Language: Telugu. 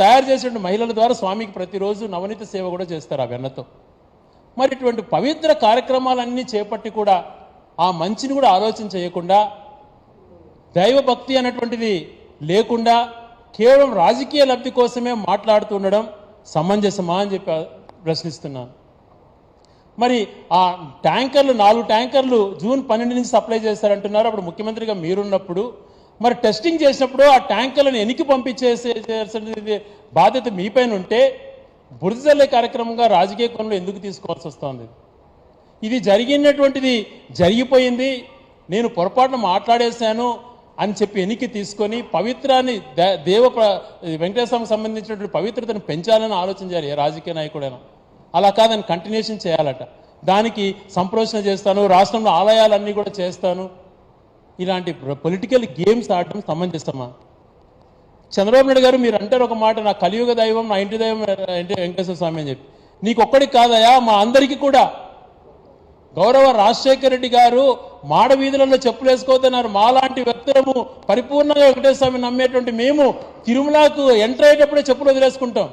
తయారు చేసిన మహిళల ద్వారా స్వామికి ప్రతిరోజు నవనీత సేవ కూడా చేస్తారు ఆ వెన్నతో. మరి ఇటువంటి పవిత్ర కార్యక్రమాలన్నీ చేపట్టి కూడా ఆ మంచిని కూడా ఆలోచన చేయకుండా దైవభక్తి అనేటువంటిది లేకుండా కేవలం రాజకీయ లబ్ధి కోసమే మాట్లాడుతూ ఉండడం సమంజసమా అని చెప్పి ప్రశ్నిస్తున్నాను. మరి ఆ ట్యాంకర్లు 4 ట్యాంకర్లు జూన్ 12 నుంచి సప్లై చేస్తారంటున్నారు. అప్పుడు ముఖ్యమంత్రిగా మీరున్నప్పుడు మరి టెస్టింగ్ చేసినప్పుడు ఆ ట్యాంకర్లను ఎనికి పంపించేసే బాధ్యత మీపైన ఉంటే బురదజల్లే కార్యక్రమంగా రాజకీయ కోణంలో ఎందుకు తీసుకోవాల్సి వస్తుంది? ఇది జరిగినటువంటిది జరిగిపోయింది, నేను పొరపాటున మాట్లాడేశాను అని చెప్పి ఎనికి తీసుకొని పవిత్రాన్ని వెంకటేశ్వరంకి సంబంధించినటువంటి పవిత్రతను పెంచాలని ఆలోచన చేయాలి ఏ రాజకీయ నాయకుడైనా. అలా కాదని కంటిన్యూషన్ చేయాలట. దానికి సంప్రోషణ చేస్తాను, రాష్ట్రంలో ఆలయాలన్నీ కూడా చేస్తాను, ఇలాంటి పొలిటికల్ గేమ్స్ ఆడటం సమంజసమా? చంద్రబాబు నాయుడు గారు మీరు అంటారు ఒక మాట, నా కలియుగ దైవం నా ఇంటి దైవం వెంకటేశ్వర స్వామి అని చెప్పి. నీకు ఒక్కడికి కాదయా, మా అందరికీ కూడా. గౌరవ రాజశేఖర రెడ్డి గారు మాడ వీధులలో చెప్పులు వేసుకోవద్దన్నారు. మాలాంటి వ్యక్తులము పరిపూర్ణంగా వెంకటేశ్వర స్వామిని నమ్మేటువంటి మేము తిరుమలకు ఎంటర్ అయ్యేటప్పుడే చెప్పులు వదిలేసుకుంటాం.